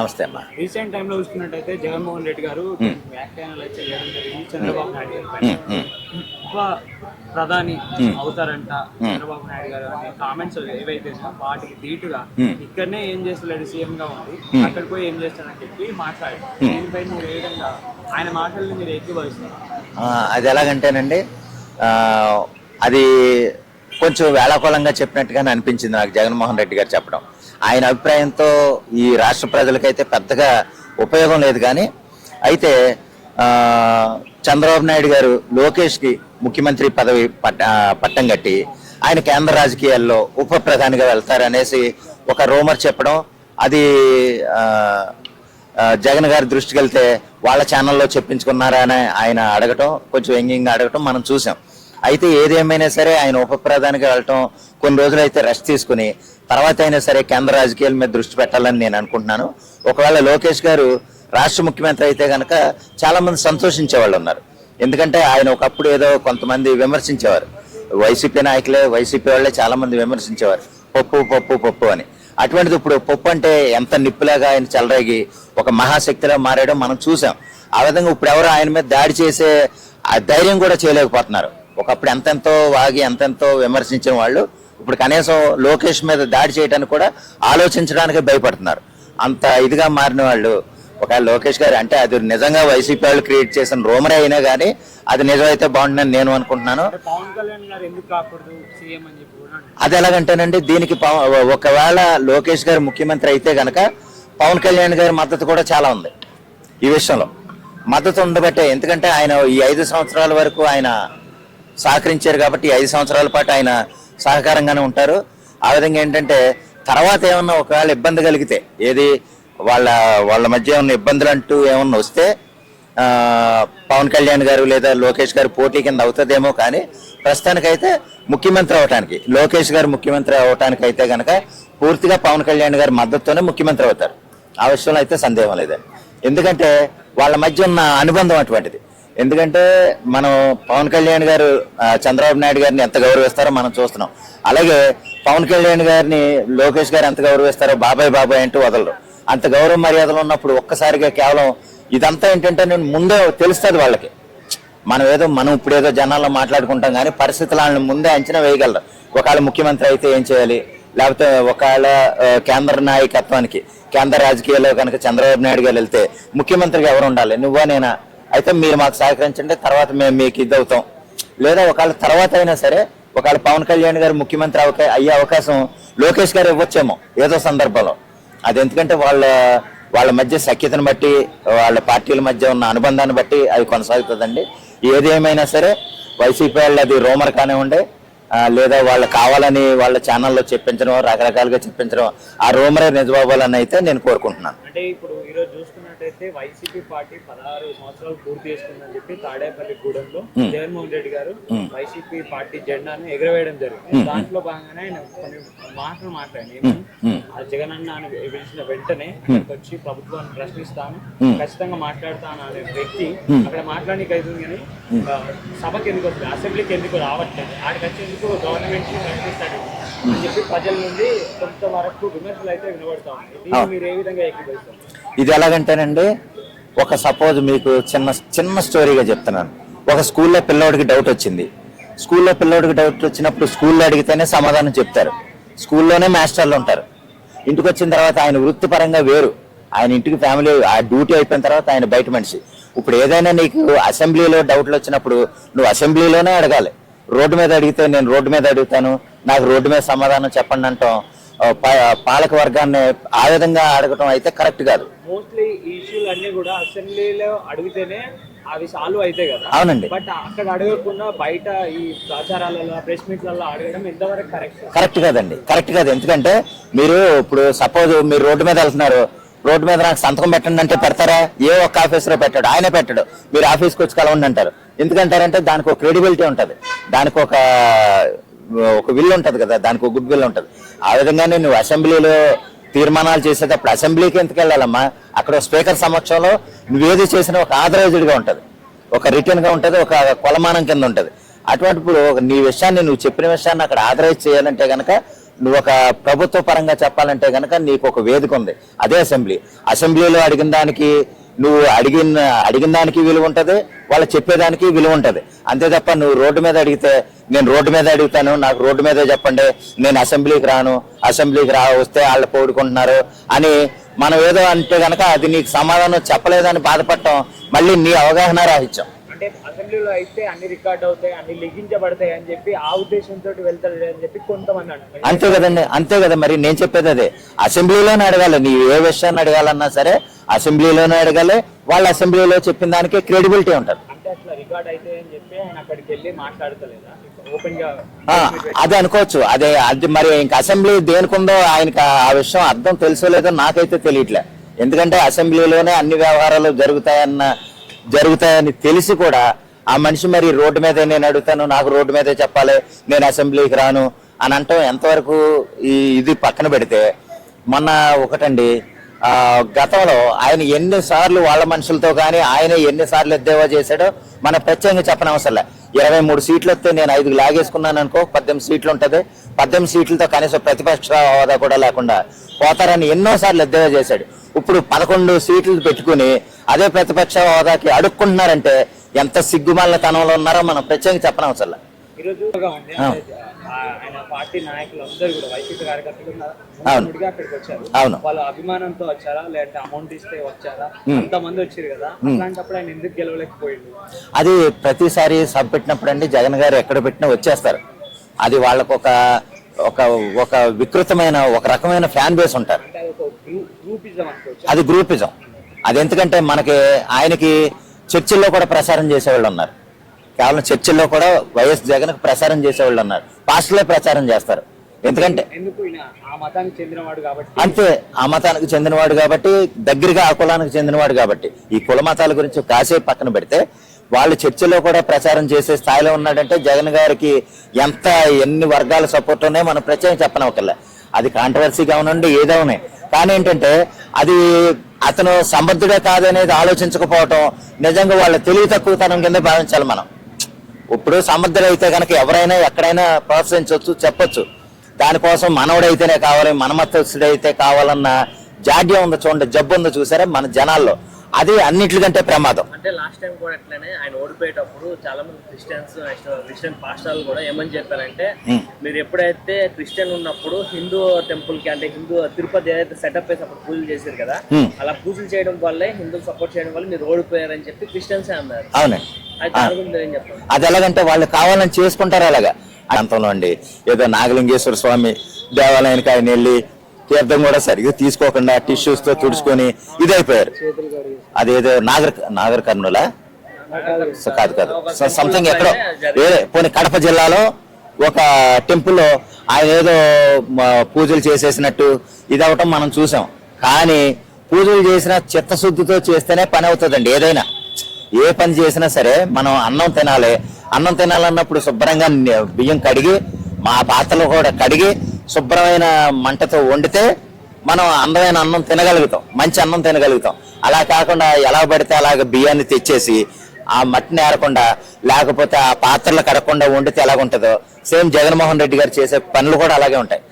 నమస్తే అమ్మా. రీసెంట్ టైంలో చూసుకున్నట్టయితే జగన్మోహన్ రెడ్డి గారు వ్యాఖ్యానాలు అయితే చేయడం జరిగింది. చంద్రబాబు నాయుడు గారి పైన ఉప ప్రధాని అవుతారంట చంద్రబాబు నాయుడు గారు అనే కామెంట్స్ ఏవైతే వాటికి ధీటుగా ఇక్కడనే ఏం చేస్తలేడు, సీఎం గా ఉంది, అక్కడ పోయి ఏం చేస్తాడని చెప్పి మాట్లాడారు. దీనిపై మీరు ఏ విధంగా ఆయన మాటల్ని మీరు ఏకీభవిస్తారు? అది ఎలాగంటేనండి, అది కొంచెం వేళాకోళంగా చెప్పినట్టుగానే అనిపించింది నాకు జగన్మోహన్ రెడ్డి గారు చెప్పడం. ఆయన అభిప్రాయంతో ఈ రాష్ట్ర ప్రజలకైతే పెద్దగా ఉపయోగం లేదు. కానీ అయితే చంద్రబాబు నాయుడు గారు లోకేష్కి ముఖ్యమంత్రి పదవి పట్టం కట్టి ఆయన కేంద్ర రాజకీయాల్లో ఉప ప్రధానిగా వెళ్తారనేసి ఒక రూమర్ చెప్పడం, అది జగన్ గారి దృష్టికి వెళ్తే వాళ్ళ ఛానల్లో చెప్పించుకున్నారా అని ఆయన అడగటం, కొంచెం వ్యంగ్యంగా అడగటం మనం చూసాం. అయితే ఏదేమైనా సరే ఆయన ఉప ప్రధానిగా వెళ్ళటం, కొన్ని రోజులు అయితే రెస్ట్ తీసుకుని తర్వాత అయినా సరే కేంద్ర రాజకీయాల మీద దృష్టి పెట్టాలని నేను అనుకుంటున్నాను. ఒకవేళ లోకేష్ గారు రాష్ట్ర ముఖ్యమంత్రి అయితే కనుక చాలా మంది సంతోషించే వాళ్ళు ఉన్నారు. ఎందుకంటే ఆయన ఒకప్పుడు ఏదో కొంతమంది విమర్శించేవారు, వైసీపీ నాయకులే, వైసీపీ వాళ్ళే చాలా మంది విమర్శించేవారు, పప్పు పప్పు పప్పు అని. అటువంటిది ఇప్పుడు పప్పు అంటే ఎంత నిప్పులాగా ఆయన చెలరేగి ఒక మహాశక్తిలా మారాడో మనం చూసాం. ఆ విధంగా ఇప్పుడు ఎవరు ఆయన మీద దాడి చేసే ఆ ధైర్యం కూడా చేయలేకపోతున్నారు. ఒకప్పుడు ఎంతెంతో వాగి ఎంతెంతో విమర్శించిన వాళ్ళు ఇప్పుడు కనీసం లోకేష్ మీద దాడి చేయడానికి కూడా ఆలోచించడానికి భయపడుతున్నారు. అంత ఇదిగా మారిన వాళ్ళు ఒకవేళ లోకేష్ గారు అంటే అది నిజంగా వైసీపీ వాళ్ళు క్రియేట్ చేసిన రూమరే అయినా కానీ అది నిజమైతే బాగుంటుందని నేను అనుకుంటున్నాను. అది ఎలాగంటేనండి, దీనికి ఒకవేళ లోకేష్ గారు ముఖ్యమంత్రి అయితే కనుక పవన్ కళ్యాణ్ గారి మద్దతు కూడా చాలా ఉంది ఈ విషయంలో. మద్దతు ఉండబట్టే, ఎందుకంటే ఆయన ఈ 5 సంవత్సరాల వరకు ఆయన సహకరించారు కాబట్టి 5 సంవత్సరాల పాటు ఆయన సహకారంగానే ఉంటారు. ఆ విధంగా ఏంటంటే తర్వాత ఏమన్నా ఒకవేళ ఇబ్బంది కలిగితే, ఏది వాళ్ళ మధ్య ఉన్న ఇబ్బందులు అంటూ ఏమన్నా వస్తే పవన్ కళ్యాణ్ గారు లేదా లోకేష్ గారు పోటీ కింద అవుతుందేమో. కానీ ప్రస్తుతానికైతే ముఖ్యమంత్రి అవటానికి, లోకేష్ గారు ముఖ్యమంత్రి అవటానికి అయితే కనుక పూర్తిగా పవన్ కళ్యాణ్ గారి మద్దతుతోనే ముఖ్యమంత్రి అవుతారు. ఆ విషయంలో అయితే సందేహం లేదండి. ఎందుకంటే వాళ్ళ మధ్య ఉన్న అనుబంధం అటువంటిది. ఎందుకంటే మనం పవన్ కళ్యాణ్ గారు చంద్రబాబు నాయుడు గారిని ఎంత గౌరవిస్తారో మనం చూస్తున్నాం. అలాగే పవన్ కళ్యాణ్ గారిని లోకేష్ గారు ఎంత గౌరవిస్తారో బాబాయ్ బాబాయ్ అంటూ వదలరు. అంత గౌరవ మర్యాదలు ఉన్నప్పుడు ఒక్కసారిగా కేవలం ఇదంతా ఏంటంటే నేను ముందే తెలుస్తుంది వాళ్ళకి. మనం ఇప్పుడేదో జనాల్లో మాట్లాడుకుంటాం కానీ పరిస్థితులను ముందే అంచనా వేయగలరు. ఒకవేళ ముఖ్యమంత్రి అయితే ఏం చేయాలి, లేకపోతే ఒకవేళ కేంద్ర నాయకత్వానికి కేంద్ర రాజకీయాల్లో కనుక చంద్రబాబు నాయుడు గారు వెళ్తే ముఖ్యమంత్రిగా ఎవరు ఉండాలి, నువ్వా నేనా, అయితే మీరు మాకు సహకరించండి, తర్వాత మేము మీకు ఇది అవుతాం. లేదా ఒకవేళ తర్వాత అయినా సరే ఒకవేళ పవన్ కళ్యాణ్ గారు ముఖ్యమంత్రి అయ్యే అవకాశం లోకేష్ గారు ఇవ్వచ్చేమో ఏదో సందర్భంలో. అది ఎందుకంటే వాళ్ళ మధ్య సఖ్యతను బట్టి, వాళ్ళ పార్టీల మధ్య ఉన్న అనుబంధాన్ని బట్టి అది కొనసాగుతుందండి. ఏది ఏమైనా సరే వైసీపీ వాళ్ళు అది రూమర్ కానివ్వండి, లేదా వాళ్ళు కావాలని వాళ్ళ ఛానల్లో చెప్పించడం, రకరకాలుగా చెప్పించడం, ఆ రూమరే నిజబాబాలని అయితే నేను కోరుకుంటున్నాను. అంటే ఇప్పుడు ఈరోజు చూసుకున్నట్టయితే వైసీపీ పార్టీ 16 సంవత్సరాలు పూర్తి చేసుకుందని చెప్పి తాడేపల్లి గూడెంలో జగన్మోహన్ రెడ్డి గారు వైసీపీ పార్టీ జెండాను ఎగరవేయడం జరిగింది. దాంట్లో భాగంగానే ఆయన కొన్ని మాటలు మాట్లాడి జగన్ అన్న అని పిలిచిన వెంటనే వచ్చి ప్రభుత్వాన్ని ప్రశ్నిస్తాను, ఖచ్చితంగా మాట్లాడతాను అనే వ్యక్తి అక్కడ మాట్లాడడానికి అవుతుంది. కానీ సభకి ఎందుకు వస్తుంది, అసెంబ్లీకి ఎందుకు రావట్లేదు, ఆడికి వచ్చేందుకు గవర్నమెంట్ ని ప్రశ్నిస్తాడు అని చెప్పి ప్రజల నుండి కొంతవరకు విమర్శలు అయితే వినబడతా ఉన్నాయి. దీన్ని మీరు ఏ విధంగా ఏకీభవిస్తారు? ఇది ఎలాగంటేనండి, ఒక సపోజ్ మీకు చిన్న స్టోరీగా చెప్తున్నాను. ఒక స్కూల్లో పిల్లోడికి డౌట్ వచ్చింది. స్కూల్లో పిల్లోడికి డౌట్ వచ్చినప్పుడు స్కూల్లో అడిగితేనే సమాధానం చెప్తారు. స్కూల్లోనే మాస్టర్లు ఉంటారు. ఇంటికి వచ్చిన తర్వాత ఆయన వృత్తిపరంగా వేరు, ఆయన ఇంటికి ఫ్యామిలీ ఆ డ్యూటీ అయిపోయిన తర్వాత ఆయన బయట మనిషి. ఇప్పుడు ఏదైనా నీకు అసెంబ్లీలో డౌట్లు వచ్చినప్పుడు నువ్వు అసెంబ్లీలోనే అడగాలి. రోడ్డు మీద అడిగితే నేను రోడ్డు మీద అడుగుతాను, నాకు రోడ్డు మీద సమాధానం చెప్పండి అంటాం. పాలక వర్గాన్ని ఆ విధంగా అడగటం అయితే కరెక్ట్ కాదు. మోస్ట్లీ ఈ ఇష్యూలు అన్ని కూడా అసెంబ్లీలో అడిగితేనే అవి సాల్వ్ అయితే కదా. అవునండి. బట్ అక్కడ అడగకుండా బయట ఈ ప్రచారాలలో ప్రెస్ మీట్లలో అడగడం ఎంతవరకు కరెక్ట్ కాదండి, కరెక్ట్ కాదు. ఎందుకంటే మీరు ఇప్పుడు సపోజ్ మీరు రోడ్డు మీద వెళ్తున్నారు, రోడ్డు మీద నాకు సంతకం పెట్టండి అంటే పెడతారా? ఏ ఒక్క ఆఫీసర్ పెట్టాడు, ఆయనే పెట్టాడు. మీరు ఆఫీస్కి వచ్చి కలవండి అంటారు. ఎందుకంటారంటే దానికి ఒక క్రెడిబిలిటీ ఉంటుంది, దానికి ఒక విల్ ఉంటుంది కదా, దానికి ఒక గుడ్ విల్ ఉంటుంది. ఆ విధంగానే నువ్వు అసెంబ్లీలో తీర్మానాలు చేసేటప్పుడు అసెంబ్లీకి ఎందుకు వెళ్ళాలమ్మా? అక్కడ స్పీకర్ సమక్షంలో నువ్వేది చేసినా ఒక ఆథరైజ్డ్గా ఉంటుంది, ఒక రిటర్న్గా ఉంటుంది, ఒక కొలమానం కింద ఉంటుంది. అటువంటిప్పుడు నీ విషయాన్ని, నువ్వు చెప్పిన విషయాన్ని అక్కడ ఆథరైజ్ చేయాలంటే కనుక నువ్వు ఒక ప్రభుత్వ పరంగా చెప్పాలంటే కనుక నీకు ఒక వేదిక ఉంది, అదే అసెంబ్లీ. అసెంబ్లీలో అడిగిన దానికి నువ్వు అడిగిన దానికి విలువ ఉంటుంది, వాళ్ళు చెప్పేదానికి విలువ ఉంటుంది. అంతే తప్ప నువ్వు రోడ్డు మీద అడిగితే నేను రోడ్డు మీద అడుగుతాను, నాకు రోడ్డు మీదే చెప్పండి, నేను అసెంబ్లీకి రాను, అసెంబ్లీకి వస్తే వాళ్ళు పోడుకుంటున్నారు అని మనం ఏదో అంటే కనుక అది నీకు సమాధానం చెప్పలేదని బాధపడటం మళ్ళీ నీ అవగాహన రాహిత్యం. అంటే అసెంబ్లీలో అయితే అన్ని రికార్డ్ అవుతాయి, అన్ని లిఖించబడతాయి అని చెప్పి ఆ ఉద్దేశంతో వెళ్తాడు అని చెప్పి కొంతమంది అంటున్నారు. అంతే కదండి, అంతే కదా. మరి నేను చెప్పేది అదే, అసెంబ్లీలోనే అడగాలి. నీవు ఏ విషయాన్ని అడగాలన్నా సరే అసెంబ్లీలోనే అడగాలి. వాళ్ళ అసెంబ్లీలో చెప్పిన దానికి క్రెడిబిలిటీ ఉంటుంది. అంటే అట్లా రికార్డ్ అయితే అని చెప్పి ఆయన అక్కడికి వెళ్ళి మాట్లాడతలేదా ఓపెన్ గా? అదే అనుకోవచ్చు. అది మరి ఇంకా అసెంబ్లీ దేనికుందో ఆయనకి ఆ విషయం అర్థం తెలుసో లేదో నాకైతే తెలియట్లే. ఎందుకంటే అసెంబ్లీలోనే అన్ని వ్యవహారాలు జరుగుతాయని తెలిసి కూడా ఆ మనిషి మరి రోడ్డు మీద నేను అడుగుతాను, నాకు రోడ్డు మీదే చెప్పాలి, నేను అసెంబ్లీకి రాను అని అంటాం ఎంతవరకు ఇది పక్కన పెడితే, మొన్న ఒకటండి గతంలో ఆయన ఎన్నిసార్లు వాళ్ళ మనుషులతో కానీ ఆయన ఎన్నిసార్లు ఎద్దేవా చేశాడో మన ప్రత్యేకంగా చెప్పనవసరంలే. 23 సీట్లు వస్తే నేను 5 లాగేసుకున్నాను అనుకో, 18 సీట్లు ఉంటుంది. 18 సీట్లతో కనీసం ప్రతిపక్ష హోదా కూడా లేకుండా పోతారని ఎన్నోసార్లు ఎద్దేవా చేశాడు. ఇప్పుడు 11 సీట్లు పెట్టుకుని అదే ప్రతిపక్ష హోదాకి అడుక్కుంటున్నారంటే ఎంత సిగ్గుమాలిన తనంలో ఉన్నారో మనం ప్రత్యేకంగా చెప్పనవసరంలే. ఈరోజు ఆయన పార్టీ నాయకులు అందరూ కూడా వైసీపీ కార్యకర్తలు అక్కడికి వచ్చారు. అవును, వాళ్ళ అభిమానంతో వచ్చారా లేదంటే అమౌంట్ ఇస్తే వచ్చారా? అంతమంది వచ్చారు కదా, అలాంటప్పుడు ఆయన ఎందుకు గెలవలేకపోయింది? అది ప్రతిసారి సభ పెట్టినప్పుడు అండి జగన్ గారు ఎక్కడ పెట్టినా వచ్చేస్తారు. అది వాళ్ళకు ఒక వికృతమైన ఒక రకమైన ఫ్యాన్ బేస్ ఉంటారు. అది గ్రూపిజం. అది ఎందుకంటే ఆయనకి చర్చిల్లో కూడా ప్రసారం చేసేవాళ్ళు ఉన్నారు. కేవలం చర్చిల్లో కూడా వైఎస్ జగన్ ప్రసారం చేసేవాళ్ళు ఉన్నారు. పాస్టర్లే ప్రచారం చేస్తారు. ఎందుకంటే అంతే, ఆ మతానికి చెందినవాడు కాబట్టి, దగ్గరగా ఆ కులానికి చెందినవాడు కాబట్టి. ఈ కుల మతాల గురించి కాసేపు పక్కన పెడితే వాళ్ళు చర్చిలో కూడా ప్రచారం చేసే స్థాయిలో ఉన్నాడంటే జగన్ గారికి ఎన్ని వర్గాల సపోర్ట్ ఉన్నాయో మనం ప్రత్యేకంగా చెప్పనవకల్లా. అది కాంట్రవర్సీగా ఉండండి ఏదో ఉన్నాయి, కానీ ఏంటంటే అది అతను సమర్థుడే కాదనేది ఆలోచించకపోవటం నిజంగా వాళ్ళ తెలివి తక్కువతనం కింద భావించాలి మనం. ఇప్పుడు సమర్థుడైతే కనుక ఎవరైనా ఎక్కడైనా ప్రోత్సహించవచ్చు, చెప్పొచ్చు. దానికోసం మనవడైతేనే కావాలి, మనమతస్తుడైతే కావాలన్న జాడ్యం ఉందో చూడండి, జబ్బు ఉందో చూసారా మన జనాల్లో. అది అన్నిటికంటే ప్రమాదం. అంటే లాస్ట్ టైం కూడా అట్లనే ఆయన ఓడిపోయేటప్పుడు చాలా మంది క్రిస్టియన్ పాస్టర్లు కూడా ఏమని చెప్పారంటే, మీరు ఎప్పుడైతే క్రిస్టియన్ ఉన్నప్పుడు హిందూ టెంపుల్ కి అంటే హిందూ తిరుపతి ఏదైతే సెటప్ చేసి అప్పుడు పూజలు చేశారు కదా, అలా పూజలు చేయడం వల్లే హిందువులు సపోర్ట్ చేయడం వల్ల మీరు ఓడిపోయారని చెప్పి క్రిస్టియన్స్ అన్నారు. అవునండి, అది ఎలాగంటే వాళ్ళు కావాలని చేసుకుంటారు. అలాగా ప్రాంతంలో అండి ఏదో నాగలింగేశ్వర స్వామి దేవాలయానికి ఆయన వెళ్ళి తీర్థం కూడా సరిగ్గా తీసుకోకుండా టిష్యూస్ తో తుడుచుకొని ఇదైపోయారు. అదేదో నాగర్ కర్నూలా కాదు సంథింగ్ ఎక్కడో పోనీ కడప జిల్లాలో ఒక టెంపుల్లో ఆయన ఏదో పూజలు చేసేసినట్టు ఇదవటం మనం చూసాం. కానీ పూజలు చేసిన చిత్తశుద్ధితో చేస్తేనే పని అవుతుందండి. ఏదైనా ఏ పని చేసినా సరే మనం అన్నం తినాలన్నప్పుడు శుభ్రంగా బియ్యం కడిగి మా పాత్రలు కూడా కడిగి శుభ్రమైన మంటతో వండితే మనం అందమైన అన్నం తినగలుగుతాం, మంచి అన్నం తినగలుగుతాం. అలా కాకుండా ఎలా పడితే అలాగ బియ్యాన్ని తెచ్చేసి ఆ మట్టిని ఏరకుండా లేకపోతే ఆ పాత్రలు కడకుండా వండితే ఎలాగుంటుందో సేమ్ జగన్మోహన్ రెడ్డి గారు చేసే పనులు కూడా అలాగే ఉంటాయి.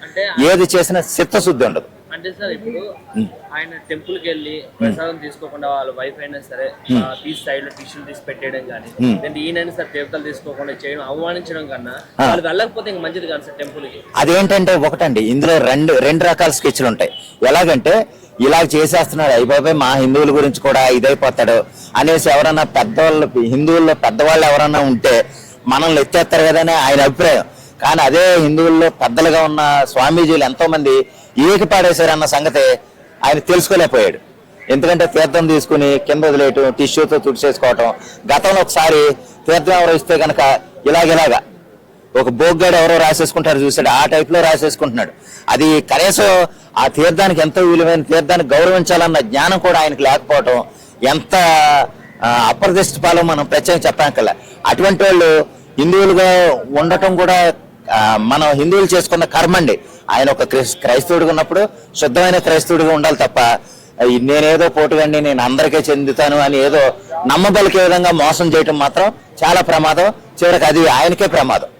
ఏది చేసినా చిత్తశుద్ధి ఉండదు. అంటే సార్ ఇప్పుడు ఆయన టెంపుల్ కి వెళ్ళి ప్రసాదం తీసుకోకుండా వాళ్ళ వైఫ్ అయినా సరే తీసి సైడ్ లో టిష్యూలు తీసి పెట్టేయడం కానీ, ఈయనైనా సరే దేవతలు తీసుకోకుండా చేయడం అవమానించడం కన్నా వాళ్ళు వెళ్ళకపోతే ఇంకా మంచిది కాదు సార్ టెంపుల్ కి. అదేంటంటే ఒకటండి, ఇందులో రెండు రకాల స్కెచ్లు ఉంటాయి. ఎలాగంటే ఇలా చేసేస్తున్నాడు అయిపోయి మా హిందువుల గురించి కూడా ఇదైపోతాడు అనేసి ఎవరన్నా పెద్దవాళ్ళు హిందువుల్లో పెద్దవాళ్ళు ఎవరన్నా ఉంటే మనల్ని ఎత్తేస్తారు కదని ఆయన అభిప్రాయం. కానీ అదే హిందువుల్లో పెద్దలుగా ఉన్న స్వామీజీలు ఎంతో మంది ఏకిపాడేశారు అన్న సంగతి ఆయన తెలుసుకోలేకపోయాడు. ఎందుకంటే తీర్థం తీసుకుని కింద వదిలేయటం, టిష్యూతో తుడిచేసుకోవటం. గతంలో ఒకసారి తీర్థం ఎవరో ఇస్తే కనుక ఇలాగా ఒక బోగ్గాడు ఎవరో రాసేసుకుంటారు చూసాడు, ఆ టైప్ లో రాసేసుకుంటున్నాడు. అది కనీసం ఆ తీర్థానికి ఎంతో విలువైన తీర్థాన్ని గౌరవించాలన్న జ్ఞానం కూడా ఆయనకు లేకపోవటం ఎంత అప్రదిష్ట పాలో మనం ప్రత్యేకంగా చెప్పాకల్లా. అటువంటి వాళ్ళు హిందువులుగా ఉండటం కూడా మనం హిందువులు చేసుకున్న కర్మండి. ఆయన ఒక క్రైస్తవుడిగా ఉన్నప్పుడు శుద్ధమైన క్రైస్తవుడిగా ఉండాలి తప్ప నేనేదో పోటుగండి నేను అందరికీ చెందుతాను అని ఏదో నమ్మబలికే విధంగా మోసం చేయటం మాత్రం చాలా ప్రమాదం. చివరికి అది ఆయనకే ప్రమాదం.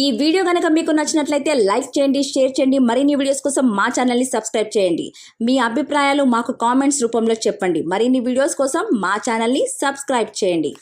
ఈ వీడియో కనుక మీకు నచ్చినట్లయితే లైక్ చేయండి, షేర్ చేయండి. మరిన్ని వీడియోస్ కోసం మా ఛానల్ని సబ్స్క్రైబ్ చేయండి. మీ అభిప్రాయాలు మాకు కామెంట్స్ రూపంలో చెప్పండి. మరిన్ని వీడియోస్ కోసం మా ఛానల్ని సబ్స్క్రైబ్ చేయండి.